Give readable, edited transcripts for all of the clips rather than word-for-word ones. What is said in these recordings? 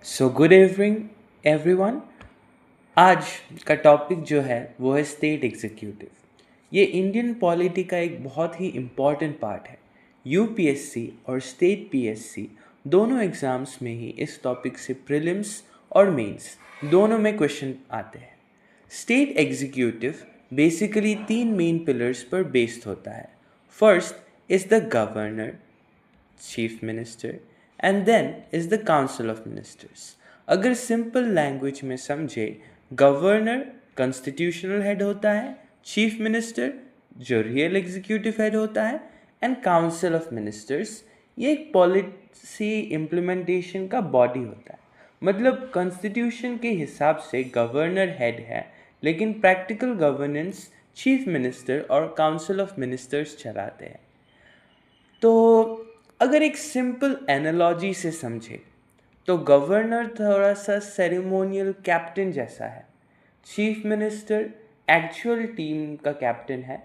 So good evening everyone. आज का topic जो है वो है स्टेट एग्जीक्यूटिव। ये इंडियन पॉलिटी का एक बहुत ही इम्पॉर्टेंट पार्ट है। यूपीएससी और स्टेट पीएससी दोनों एग्ज़ाम्स में ही इस टॉपिक से प्रीलिम्स और मेंस दोनों में क्वेश्चन आते हैं। स्टेट एग्जीक्यूटिव बेसिकली तीन मेन पिलर्स पर बेस्ड होता है। First is the governor, chief minister, and then is the council of ministers. अगर सिंपल लैंग्वेज में समझे, गवर्नर कॉन्स्टिट्यूशनल हेड होता है, चीफ मिनिस्टर जो रियल एग्जीक्यूटिव हेड होता है, एंड काउंसिल ऑफ मिनिस्टर्स ये एक पॉलिसी इम्प्लीमेंटेशन का बॉडी होता है। मतलब कॉन्स्टिट्यूशन के हिसाब से गवर्नर हेड है, लेकिन प्रैक्टिकल गवर्नेंस चीफ मिनिस्टर और काउंसिल ऑफ मिनिस्टर्स चलाते हैं। तो अगर एक सिंपल एनालॉजी से समझे तो गवर्नर थोड़ा सा सेरेमोनियल कैप्टन जैसा है। चीफ मिनिस्टर एक्चुअल टीम का कैप्टन है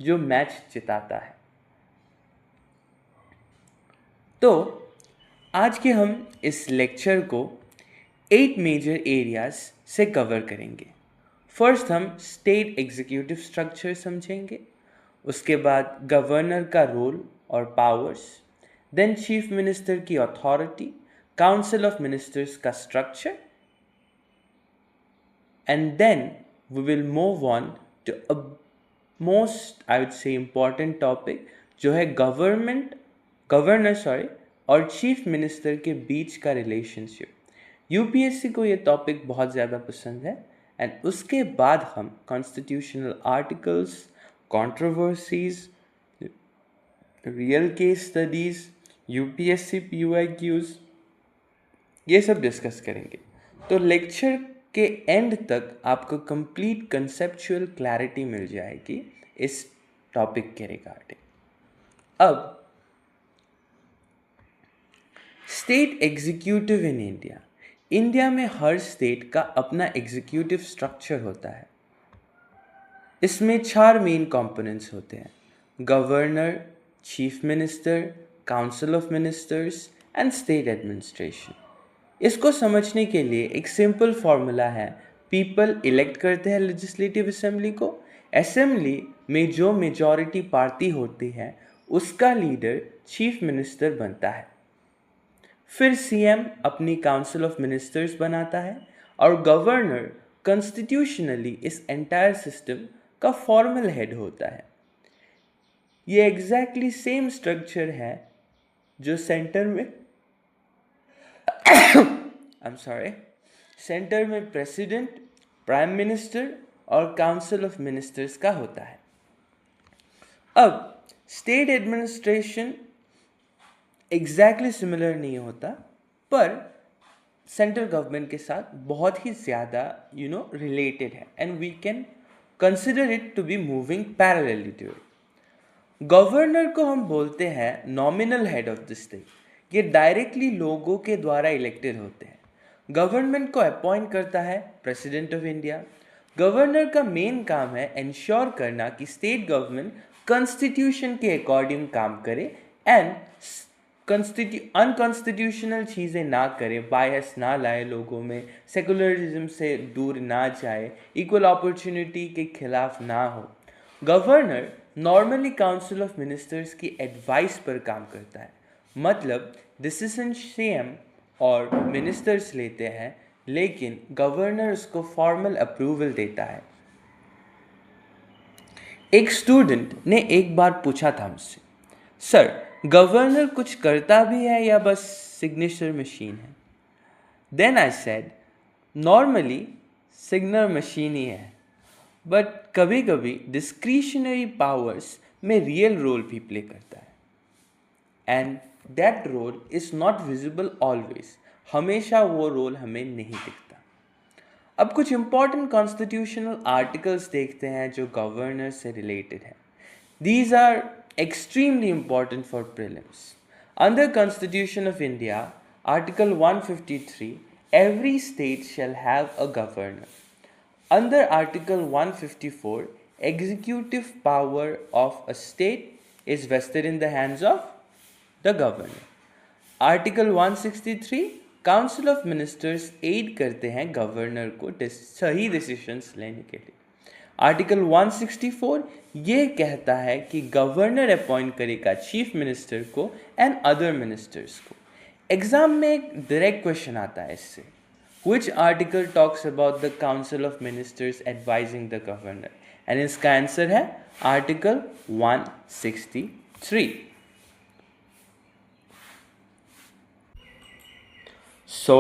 जो मैच जिताता है। तो आज के हम इस लेक्चर को 8 मेजर एरियाज से कवर करेंगे। फर्स्ट हम स्टेट एग्जीक्यूटिव स्ट्रक्चर समझेंगे, उसके बाद गवर्नर का रोल और पावर्स, देन चीफ मिनिस्टर की अथॉरिटी, काउंसिल ऑफ मिनिस्टर्स का structure, and then we will move on to a most I would say important topic जो है गवर्नर और चीफ मिनिस्टर के बीच का रिलेशनशिप। यूपीएससी को ये टॉपिक बहुत ज़्यादा पसंद है। एंड उसके बाद हम constitutional articles, controversies, real case studies, UPSC PYQs ये सब डिस्कस करेंगे। तो लेक्चर के एंड तक आपको कंप्लीट कंसेप्चुअल क्लैरिटी मिल जाएगी इस टॉपिक के रिगार्डिंग। अब स्टेट एग्जीक्यूटिव इन इंडिया में हर स्टेट का अपना एग्जीक्यूटिव स्ट्रक्चर होता है। इसमें 4 मेन कंपोनेंट्स होते हैं: governor, chief minister, council of ministers and state administration. इसको समझने के लिए एक सिंपल फॉर्मूला है। पीपल इलेक्ट करते हैं लेजिस्लेटिव असेंबली को। असेंबली में जो मेजॉरिटी पार्टी होती है उसका लीडर चीफ मिनिस्टर बनता है। फिर सीएम अपनी काउंसिल ऑफ मिनिस्टर्स बनाता है और गवर्नर कॉन्स्टिट्यूशनली इस एंटायर सिस्टम का फॉर्मल हेड होता है। ये एग्जैक्टली सेम स्ट्रक्चर है जो सेंटर में सेंटर में प्रेसिडेंट, प्राइम मिनिस्टर और काउंसिल ऑफ मिनिस्टर्स का होता है। अब स्टेट एडमिनिस्ट्रेशन एग्जैक्टली सिमिलर नहीं होता, पर सेंट्रल गवर्नमेंट के साथ बहुत ही ज़्यादा रिलेटेड है and we can consider it to be moving parallelly to it. Governor को हम बोलते हैं nominal head of the state. ये डायरेक्टली लोगों के द्वारा इलेक्टेड होते हैं। गवर्नमेंट को अपॉइंट करता है प्रेसिडेंट ऑफ इंडिया। गवर्नर का मेन काम है इंश्योर करना कि स्टेट गवर्नमेंट कॉन्स्टिट्यूशन के अकॉर्डिंग काम करे एंड अनकॉन्स्टिट्यूशनल चीज़ें ना करे, बायस ना लाए लोगों में, सेकुलरिज्म से दूर ना जाए, इक्वल अपॉर्चुनिटी के खिलाफ ना हो। Governor normally council of ministers की एडवाइस पर काम करता है। मतलब डिसीजन सीएम और मिनिस्टर्स लेते हैं, लेकिन गवर्नर उसको फॉर्मल अप्रूवल देता है। एक स्टूडेंट ने एक बार पूछा था मुझसे, सर गवर्नर कुछ करता भी है या बस सिग्नेचर मशीन है? Then I said, normally signer machine ही है, बट कभी कभी डिस्क्रिशनरी पावर्स में रियल रोल भी प्ले करता है and that role is not visible always. हमेशा वो रोल हमें नहीं दिखता। अब कुछ इंपॉर्टेंट कॉन्स्टिट्यूशनल आर्टिकल्स देखते हैं जो गवर्नर से रिलेटेड है। These are extremely important for prelims. Under Constitution of India, Article 153, every state shall have a governor. Under Article 154, executive power of a state is vested in the hands of the governor. Article 163, council of ministers aid करते हैं governor को सही decisions लेने के लिए। Article 164 ये कहता है कि गवर्नर अपॉइंट करेगा चीफ मिनिस्टर को एंड अदर मिनिस्टर्स को। एग्जाम में एक डायरेक्ट क्वेश्चन आता है इससे, Which article talks about the Council of Ministers advising the governor? And इसका आंसर है आर्टिकल 163। सो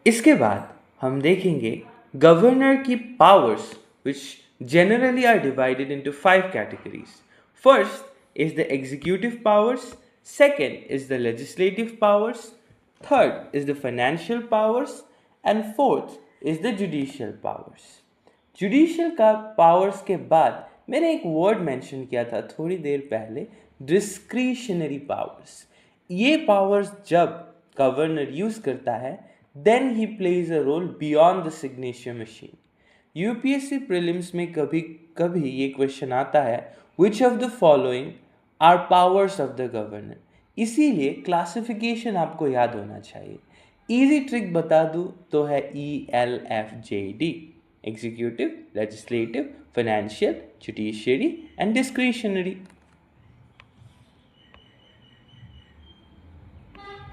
इसके बाद हम देखेंगे गवर्नर की powers which generally are divided into 5 categories. First is the executive powers, second is the legislative powers, third is the financial powers, and fourth is the judicial powers. Judicial का powers के बाद मैंने एक word mention किया था थोड़ी देर पहले, discretionary powers. ये powers जब governor use करता है then he plays a role beyond the signature machine. UPSC prelims में कभी कभी ये क्वेश्चन आता है which of the following are powers of the governor, इसीलिए क्लासिफिकेशन आपको याद होना चाहिए। इजी ट्रिक बता दूं तो है ELFJD, executive, legislative, financial, judiciary and discretionary.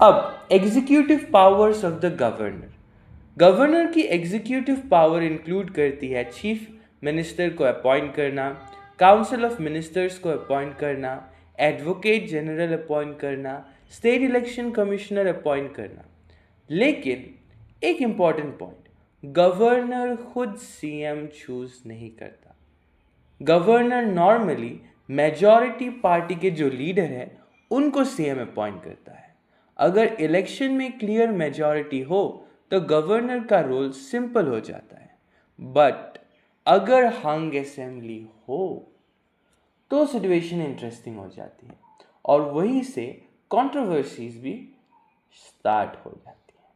अब executive powers of the governor. Governor की एग्जीक्यूटिव पावर इंक्लूड करती है चीफ मिनिस्टर को अपॉइंट करना, काउंसिल ऑफ मिनिस्टर्स को अपॉइंट करना, एडवोकेट जनरल अपॉइंट करना, स्टेट इलेक्शन कमिश्नर अपॉइंट करना। लेकिन एक इम्पॉर्टेंट पॉइंट, गवर्नर खुद सीएम चूज नहीं करता। गवर्नर नॉर्मली मेजॉरिटी पार्टी के जो लीडर है उनको सीएम अपॉइंट करता है। अगर इलेक्शन में क्लियर मेजॉरिटी हो तो गवर्नर का रोल सिंपल हो जाता है, बट अगर हंग असेंबली हो तो सिचुएशन इंटरेस्टिंग हो जाती है और वहीं से कंट्रोवर्सीज भी स्टार्ट हो जाती है।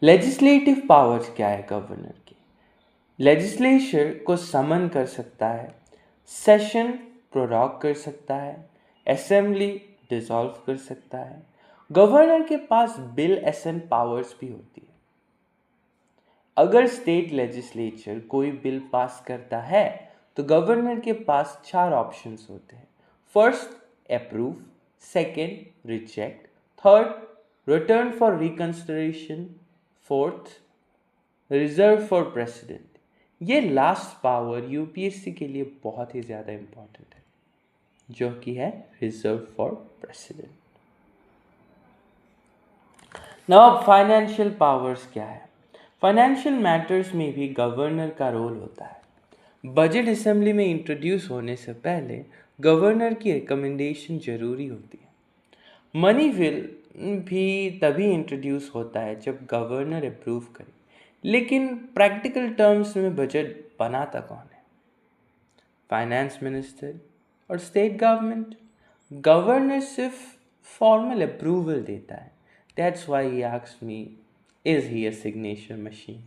लेजिस्लेटिव पावर्स क्या है गवर्नर की? लेजिस्लेचर को समन कर सकता है, सेशन प्रोरॉग कर सकता है, असेंबली डिसॉल्व कर सकता है। गवर्नर के पास बिल असेंट पावर्स भी होती है। अगर स्टेट लेजिस्लेचर कोई बिल पास करता है तो गवर्नर के पास 4 ऑप्शंस होते हैं। First approve, second reject, third return for reconsideration, fourth reserve for president. ये लास्ट पावर यूपीएससी के लिए बहुत ही ज़्यादा इंपॉर्टेंट है, जो कि है रिजर्व फॉर प्रेसिडेंट। नाउ अब फाइनेंशियल पावर्स क्या है? फाइनेंशियल मैटर्स में भी गवर्नर का रोल होता है। बजट असेंबली में इंट्रोड्यूस होने से पहले गवर्नर की रिकमेंडेशन जरूरी होती है। मनी बिल भी तभी इंट्रोड्यूस होता है जब गवर्नर अप्रूव करे, लेकिन प्रैक्टिकल टर्म्स में बजट बनाता कौन है? फाइनेंस मिनिस्टर और स्टेट गवर्नमेंट। गवर्नर सिर्फ फॉर्मल अप्रूवल देता है। That's why he asked me, is he a signature machine?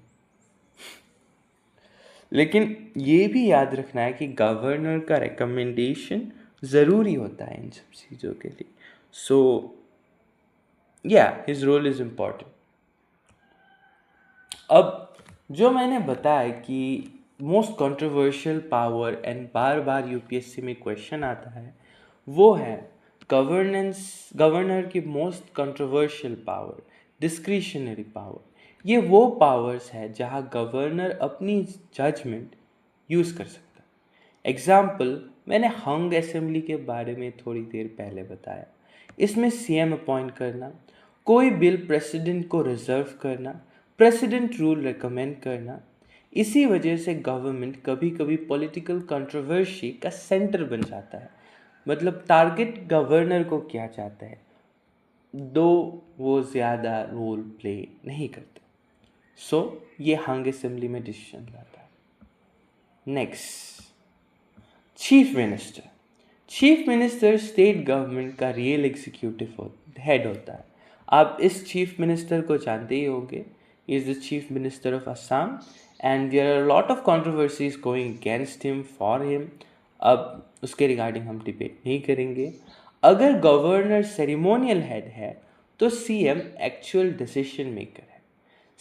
लेकिन ये भी याद रखना है कि गवर्नर का रिकमेंडेशन ज़रूरी होता है इन सब चीज़ों के लिए। सो या हिज रोल इज़ इम्पॉर्टेंट। अब जो मैंने बताया कि most controversial power and bar bar UPSC में क्वेश्चन आता है, वो है गवर्नर की most controversial power, discretionary power. ये वो पावर्स है जहाँ गवर्नर अपनी जजमेंट यूज़ कर सकता है। एग्जाम्पल मैंने हंग असेंबली के बारे में थोड़ी देर पहले बताया। इसमें सीएम अपॉइंट करना, कोई बिल प्रेसिडेंट को रिजर्व करना, प्रेसिडेंट रूल रिकमेंड करना। इसी वजह से गवर्नमेंट कभी कभी पॉलिटिकल कंट्रोवर्सी का सेंटर बन जाता है। मतलब टारगेट गवर्नर को क्या चाहता है, दो वो ज़्यादा रोल प्ले नहीं करते। सो ये हंग असेंबली में डिसीजन लाता है। Next, chief minister. Chief minister state government का रियल एग्जीक्यूटिव हेड होता है। आप इस चीफ मिनिस्टर को जानते ही होंगे। Is the chief minister of Assam and there are lot of controversies going against him, for him. अब उसके रिगार्डिंग हम डिबेट नहीं करेंगे। अगर गवर्नर सेरेमोनियल हेड है तो सीएम एक्चुअल डिसीजन मेकर है।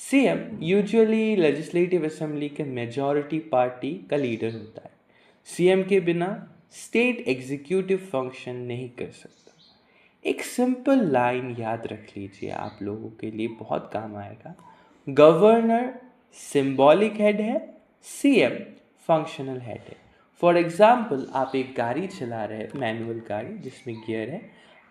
सीएम यूजुअली लेजिस्लेटिव असेंबली के मेजॉरिटी पार्टी का लीडर होता है। सीएम के बिना स्टेट एग्जीक्यूटिव फंक्शन नहीं कर सकता। एक सिंपल लाइन याद रख लीजिए, आप लोगों के लिए बहुत काम आएगा। गवर्नर सिंबॉलिक हेड है, सीएम फंक्शनल हेड है। फॉर एग्जाम्पल, आप एक गाड़ी चला रहे हैं, मैनुअल गाड़ी जिसमें गियर है।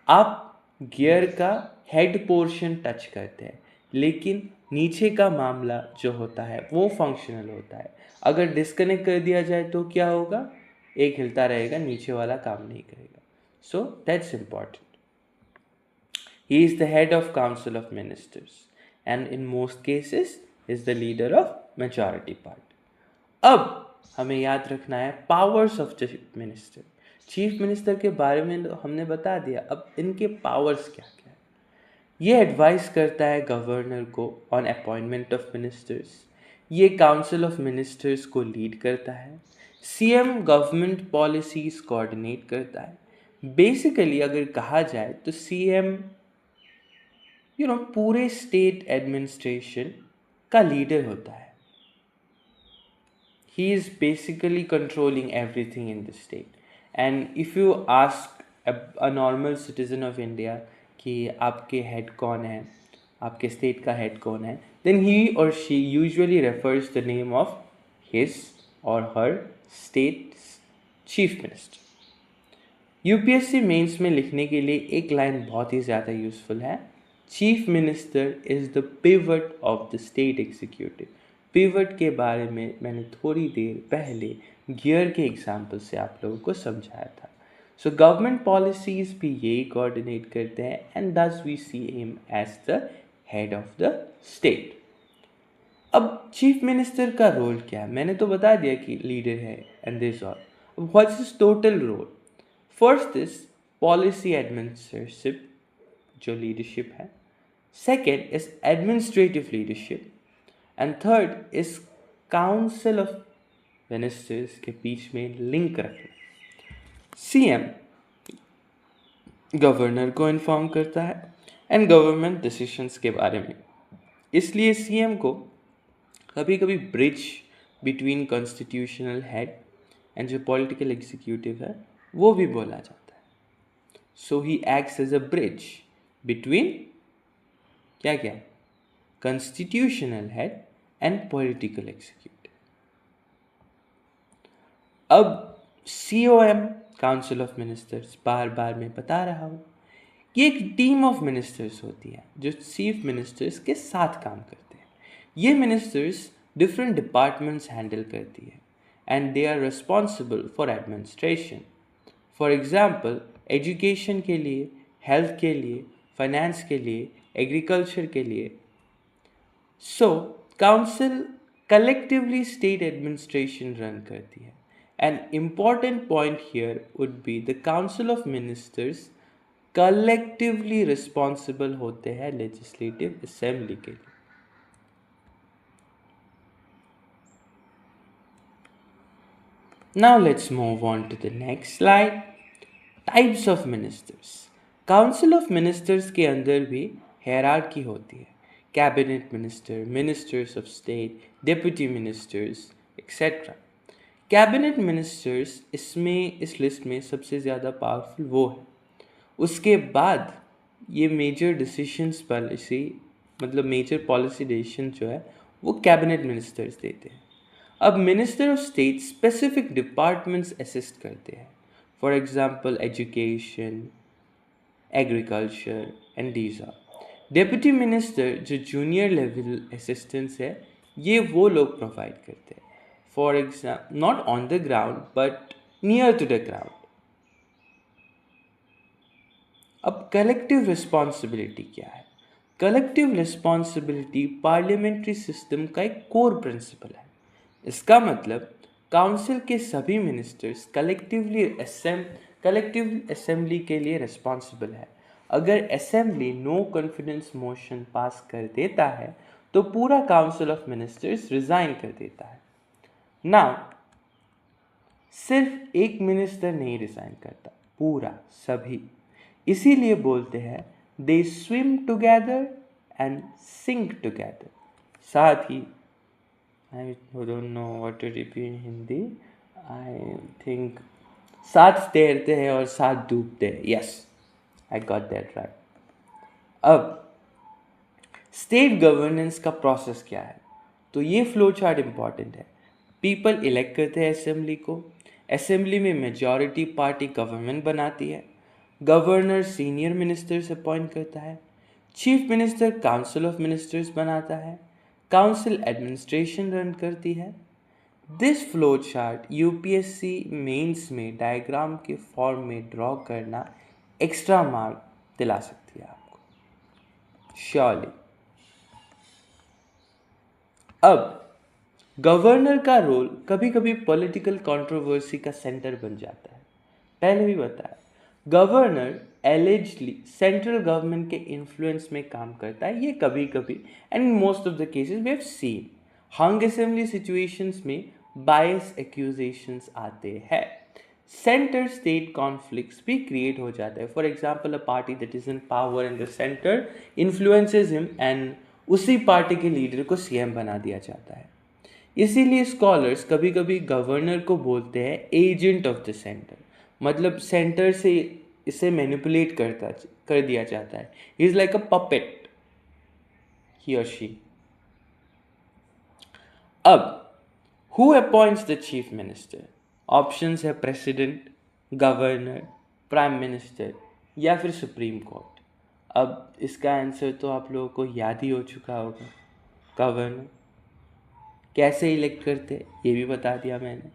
आप गियर का हेड पोर्शन टच करते हैं, लेकिन नीचे का मामला जो होता है वो फंक्शनल होता है। अगर डिस्कनेक्ट कर दिया जाए तो क्या होगा? एक हिलता रहेगा, नीचे वाला काम नहीं करेगा। So that's important. He is the head of Council of Ministers and in most cases is the leader of majority party. अब हमें याद रखना है powers of chief minister. Chief minister के बारे में हमने बता दिया, अब इनके पावर्स क्या क्या है। ये एडवाइस करता है गवर्नर को ऑन अपॉइंटमेंट ऑफ मिनिस्टर्स। ये काउंसिल ऑफ मिनिस्टर्स को लीड करता है। सीएम गवर्नमेंट पॉलिसीज कोऑर्डिनेट करता है। बेसिकली अगर कहा जाए तो सीएम पूरे स्टेट एडमिनिस्ट्रेशन का लीडर होता है। He is basically controlling everything in the state. And if you ask a normal citizen of India कि आपके हेड कौन है, आपके स्टेट का हेड कौन है, then he or she usually refers the name of his or her state chief minister. UPSC mains में लिखने के लिए एक लाइन बहुत ही ज़्यादा यूजफुल है। Chief minister is the pivot of the state executive. Pivot के बारे में मैंने थोड़ी देर पहले गियर के एग्जाम्पल से आप लोगों को समझाया था। सो गवर्नमेंट पॉलिसीज भी यही कोऑर्डिनेट करते हैं and thus we see him as the head of the state. अब चीफ मिनिस्टर का रोल क्या है? मैंने तो बता दिया कि लीडर है and this all. What's his total role? First is policy administrative जो लीडरशिप है। Second is administrative leadership and third is council of ministers के बीच में लिंक रखना। सीएम गवर्नर को इन्फॉर्म करता है एंड गवर्नमेंट डिसीजंस के बारे में। इसलिए सीएम को कभी कभी bridge between constitutional head and जो पॉलिटिकल एग्जीक्यूटिव है वो भी बोला जाता है। So he acts as a bridge between क्या क्या? Constitutional head and political executive. अब सीओएम काउंसिल ऑफ मिनिस्टर्स, बार बार मैं बता रहा हूँ, ये एक टीम ऑफ मिनिस्टर्स होती है जो चीफ मिनिस्टर्स के साथ काम करते हैं। ये मिनिस्टर्स डिफरेंट डिपार्टमेंट्स हैंडल करती है and they are responsible for administration. For example, education के लिए, हेल्थ के लिए, फाइनेंस के लिए, एग्रीकल्चर के लिए। So council collectively state administration run करती है। An important point here would be the council of ministers collectively responsible होते हैं लेजिस्लेटिव असेंबली के लिए। Now let's move on to the next slide. Types of ministers. Council of Ministers के अंदर भी hierarchy होती है। Cabinet minister, ministers of state, deputy ministers etcetera. Cabinet ministers इस लिस्ट में सबसे ज़्यादा पावरफुल वो है। उसके बाद ये मेजर डिसीशंस पॉलिसी, मतलब मेजर पॉलिसी डिसीजन जो है वो कैबिनेट मिनिस्टर्स देते हैं। अब minister of state specific departments assist करते हैं। For example education, agriculture and these are. Deputy minister जो जूनियर लेवल असिस्टेंस है, ये वो लोग प्रोवाइड करते हैं। For example not on the ground but near to the ground. अब कलेक्टिव रिस्पॉन्सिबिलिटी क्या है? कलेक्टिव रिस्पॉन्सिबिलिटी पार्लियामेंट्री सिस्टम का एक कोर प्रिंसिपल है। इसका मतलब काउंसिल के सभी मिनिस्टर्स कलेक्टिव असेंबली के लिए रिस्पॉन्सिबल है। अगर assembly no confidence motion pass कर देता है तो पूरा काउंसिल ऑफ मिनिस्टर्स रिजाइन कर देता है। नाउ सिर्फ एक मिनिस्टर नहीं रिजाइन करता, पूरा सभी। इसीलिए बोलते हैं they swim together and sink together. साथ ही I don't know what to repeat in Hindi, I think साथ तैरते हैं और साथ डूबते हैं। Yes, I got that right. अब स्टेट गवर्नेंस का प्रोसेस क्या है, तो ये फ्लो चार्ट इंपॉर्टेंट है। पीपल इलेक्ट करते हैं असेंबली को, असेंबली में मेजॉरिटी पार्टी गवर्नमेंट बनाती है, गवर्नर सीनियर मिनिस्टर से अपॉइंट करता है, chief minister council of ministers बनाता है, काउंसिल एडमिनिस्ट्रेशन रन करती है। This flow chart UPSC mains में डायग्राम के फॉर्म में ड्रॉ करना एक्स्ट्रा मार्क दिला सकती है आपको श्योरली। अब गवर्नर का रोल कभी कभी पॉलिटिकल कंट्रोवर्सी का सेंटर बन जाता है। पहले भी बताया, गवर्नर एलिजली सेंट्रल गवर्नमेंट के इन्फ्लुएंस में काम करता है। ये कभी कभी and in most of the cases we have seen hung assembly situations में बायस एक्यूजेशंस आते हैं। सेंटर स्टेट कॉन्फ्लिक्ट्स भी क्रिएट हो जाता है। For example, a party that is in power in the centre influences him and उसी party के leader को सीएम बना दिया जाता है। इसीलिए स्कॉलर्स कभी कभी गवर्नर को बोलते हैं एजेंट ऑफ द सेंटर, मतलब सेंटर से इसे मैनिपुलेट कर दिया जाता है। He is like a puppet, he or she. अब who appoints the chief minister? Options है प्रेसिडेंट, गवर्नर, प्राइम मिनिस्टर या फिर सुप्रीम कोर्ट। अब इसका आंसर तो आप लोगों को याद ही हो चुका होगा, गवर्नर। कैसे इलेक्ट करते ये भी बता दिया मैंने।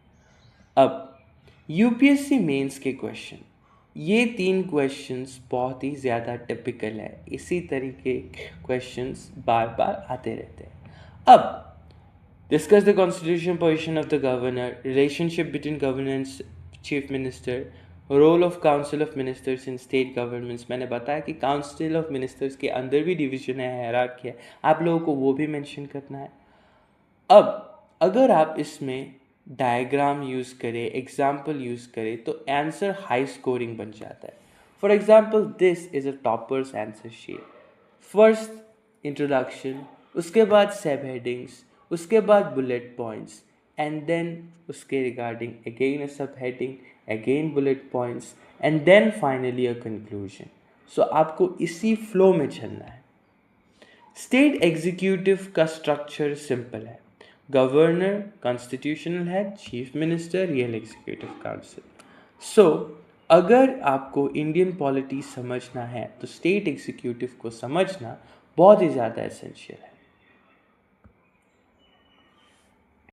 अब यूपीएससी मेंस के क्वेश्चन, ये 3 क्वेश्चंस बहुत ही ज़्यादा टिपिकल है। इसी तरीके क्वेश्चंस बार बार आते रहते हैं। अब discuss the constitution position of the governor, relationship between governance chief minister, role of council of ministers in state governments. मैंने बताया कि काउंसिल ऑफ मिनिस्टर्स के अंदर भी डिवीजन है, हायरार्की है, आप लोगों को वो भी मेंशन करना है। अब अगर आप इसमें डायग्राम यूज़ करें, एग्जाम्पल यूज़ करें, तो आंसर हाई स्कोरिंग बन जाता है। For example, this is a toppers answer sheet. First introduction, उसके बाद सब हेडिंग्स, उसके बाद बुलेट पॉइंट्स, एंड देन उसके regarding again a sub heading, again bullet points, and then finally a conclusion. So आपको इसी फ्लो में चलना है। स्टेट एग्जीक्यूटिव का स्ट्रक्चर सिंपल है, governor, constitutional head, chief minister, real executive council. So अगर आपको इंडियन पॉलिटी समझना है तो स्टेट एग्जीक्यूटिव को समझना बहुत ही ज़्यादा एसेंशियल है।